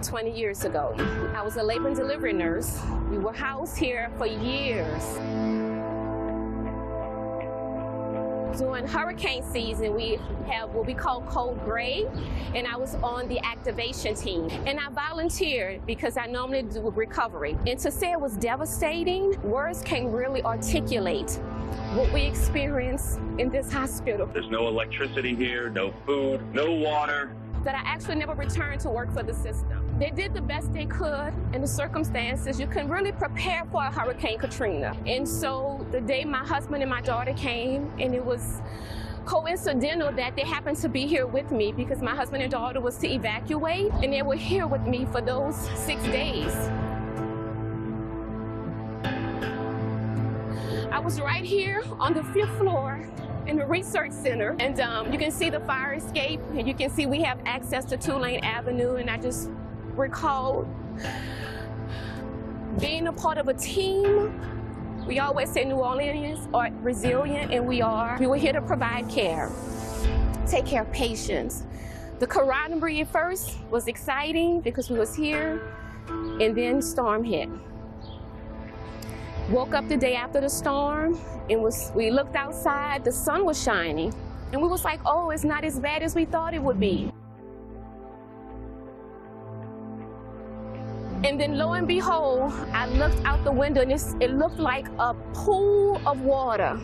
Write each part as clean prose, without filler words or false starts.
20 years ago. I was a labor and delivery nurse. We were housed here for years. During hurricane season, we have what we call Code Gray, and I was on the activation team. And I volunteered because I normally do recovery. And to say it was devastating, words can't really articulate what we experience in this hospital. There's no electricity here, no food, no water. That I actually never returned to work for the system. They did the best they could in the circumstances. You couldn't really prepare for a Hurricane Katrina. And so the day my husband and my daughter came, and it was coincidental that they happened to be here with me because my husband and daughter was to evacuate, and they were here with me for those 6 days. I was right here on the 5th floor in the research center, and you can see the fire escape, and you can see we have access to Tulane Avenue, and I just recall being a part of a team. We always say New Orleans are resilient, and we are. We were here to provide care, take care of patients. The camaraderie at first was exciting because we was here, and then storm hit. Woke up the day after the storm, and we looked outside, the sun was shining, and we was like, oh, it's not as bad as we thought it would be. And then lo and behold, I looked out the window, and it looked like a pool of water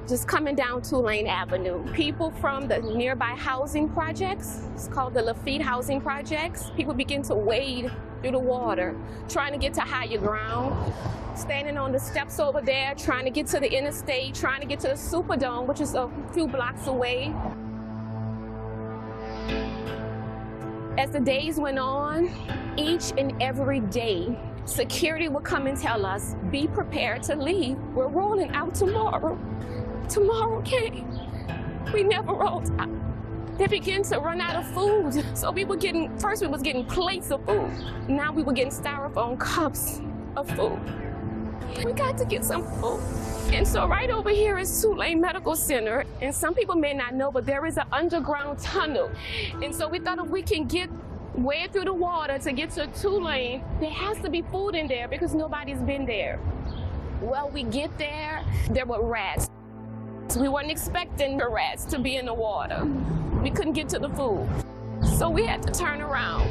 just coming down Tulane Avenue. People from the nearby housing projects, it's called the Lafitte Housing Projects, people begin to wade through the water, trying to get to higher ground, standing on the steps over there, trying to get to the interstate, trying to get to the Superdome, which is a few blocks away. As the days went on, each and every day, security would come and tell us, be prepared to leave. We're rolling out tomorrow. Tomorrow came. We never rolled out. They began to run out of food. So first we was getting plates of food. Now we were getting styrofoam cups of food. We got to get some food. And so right over here is Tulane Medical Center. And some people may not know, but there is an underground tunnel. And so we thought if we can get way through the water to get to Tulane, there has to be food in there because nobody's been there. Well, we get there were rats. We weren't expecting the rats to be in the water. We couldn't get to the food. So we had to turn around.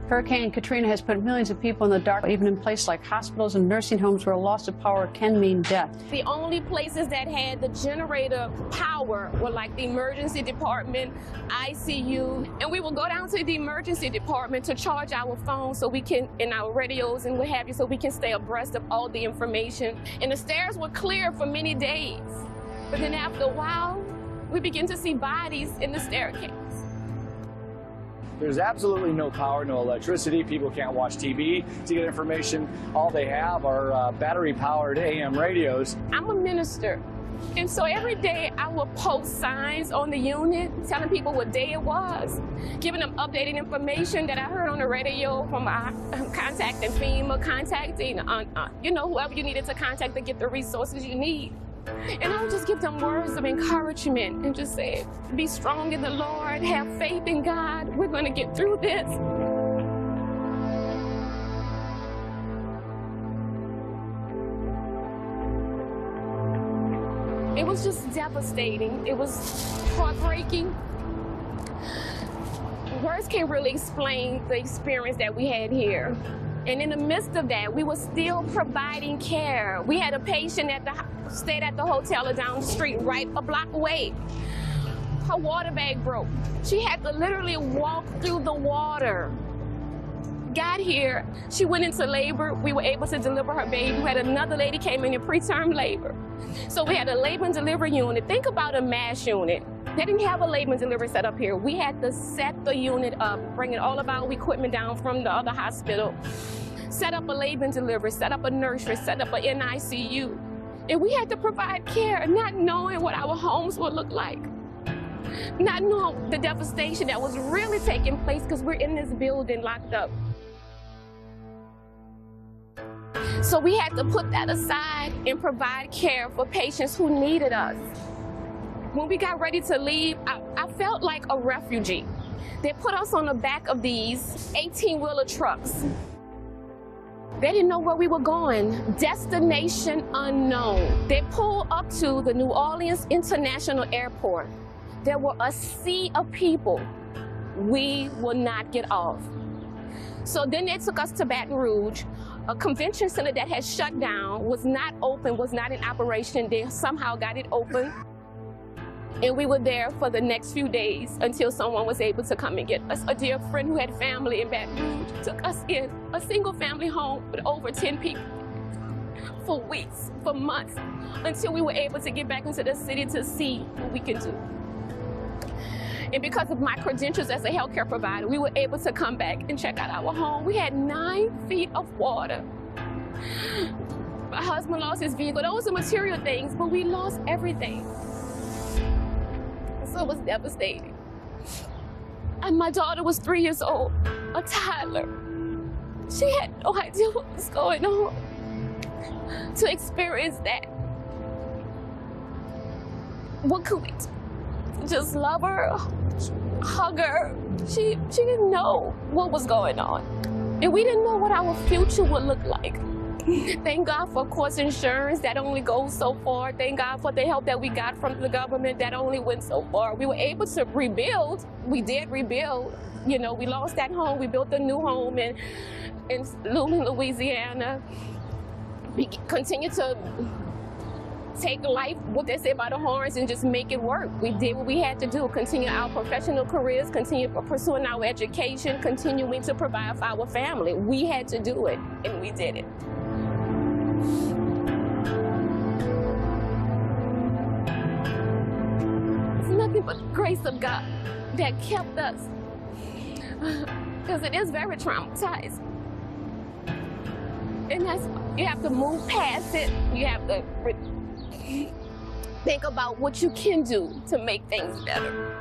Hurricane Katrina has put millions of people in the dark, even in places like hospitals and nursing homes where loss of power can mean death. The only places that had the generator power were like the emergency department, ICU, and we would go down to the emergency department to charge our phones so we can, and our radios and what have you, so we can stay abreast of all the information. And the stairs were clear for many days. But then after a while, we began to see bodies in the staircase. There's absolutely no power, no electricity. People can't watch TV to get information. All they have are battery-powered AM radios. I'm a minister, and so every day I will post signs on the unit telling people what day it was, giving them updated information that I heard on the radio from contacting FEMA, contacting whoever you needed to contact to get the resources you need. And I would just give them words of encouragement and just say, be strong in the Lord, have faith in God, we're going to get through this. It was just devastating. It was heartbreaking. Words can't really explain the experience that we had here. And in the midst of that, we were still providing care. We had a patient stayed at the hotel down the street, right a block away. Her water bag broke. She had to literally walk through the water. Got here, she went into labor. We were able to deliver her baby. We had another lady came in preterm labor. So we had a labor and delivery unit. Think about a MASH unit. They didn't have a labor and delivery set up here. We had to set the unit up, bringing all of our equipment down from the other hospital, set up a labor and delivery, set up a nursery, set up an NICU. And we had to provide care, not knowing what our homes would look like, not knowing the devastation that was really taking place because we're in this building locked up. So we had to put that aside and provide care for patients who needed us. When we got ready to leave, I felt like a refugee. They put us on the back of these 18-wheeler trucks. They didn't know where we were going. Destination unknown. They pulled up to the New Orleans International Airport. There were a sea of people. We will not get off. So then they took us to Baton Rouge, a convention center that had shut down, was not open, was not in operation. They somehow got it open. And we were there for the next few days until someone was able to come and get us. A dear friend who had family in Baton Rouge took us in, a single family home with over 10 people, for weeks, for months, until we were able to get back into the city to see what we could do. And because of my credentials as a healthcare provider, we were able to come back and check out our home. We had 9 feet of water. My husband lost his vehicle. Those are material things, but we lost everything. So it was devastating. And my daughter was 3 years old, a toddler. She had no idea what was going on. To experience that, what could we do? Just love her, hug her. She didn't know what was going on. And we didn't know what our future would look like. Thank God for, of course, insurance that only goes so far. Thank God for the help that we got from the government that only went so far. We were able to rebuild. We did rebuild. You know, we lost that home. We built a new home in Louisiana. We continue to take life, what they say, by the horns and just make it work. We did what we had to do, continue our professional careers, continue pursuing our education, continuing to provide for our family. We had to do it, and we did it. It's nothing but the grace of God that kept us, because it is very traumatizing. And that's, you have to move past it. You have to think about what you can do to make things better.